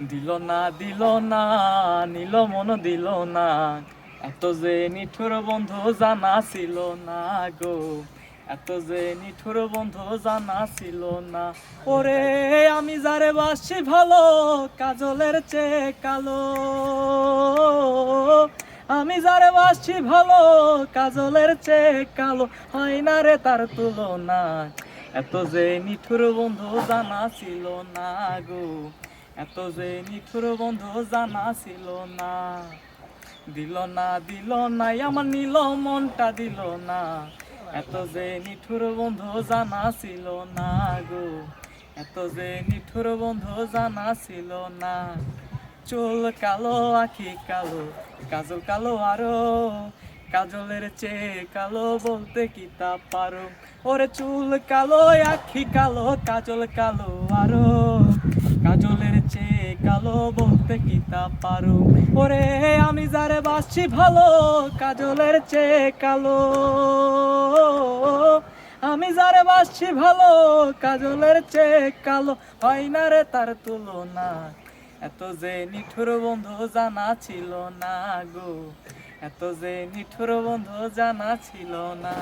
দিল না দিল না, নিল মন দিল না, এত যে নিঠুর বন্ধু জানা ছিল না গো, এত যে নিঠুর বন্ধু জানা ছিল না। ওরে আমি যারে বাসি ভালো, কাজলের চেয়ে কালো, আমি যারে বাসি ভালো, কাজলের চেয়ে কালো, হয় না রে তার তুলনা। এত যে নিঠুর বন্ধু জানা ছিল না গো, এত যে নিঠুর বন্ধু জানা ছিল না। দিল না দিল না, আমার নীল মনটা দিল না, এত যে নিঠুর বন্ধু জানা ছিল না গো, এত যে নিঠুর বন্ধু জানা ছিল না। চুল কালো আখি কালো, কাজল কালো আরো, কাজলের চেয়ে কালো বলতে কি তা পারো। ওরে চুল কালো আখি কালো, কাজল কালো আরো, কাজলের চেয়ে কালো বলতে কি তা পারো। ওরে আমি যারে বাসছি ভালো, কাজলের চেয়ে কালো, আমি যারে বাসছি ভালো, কাজলের চেয়ে কালো, হয় না রে তার তুলনা। এত যে নিঠুর বন্ধু জানা ছিল না গো, এত যে নিঠুর বন্ধু জানা ছিল না।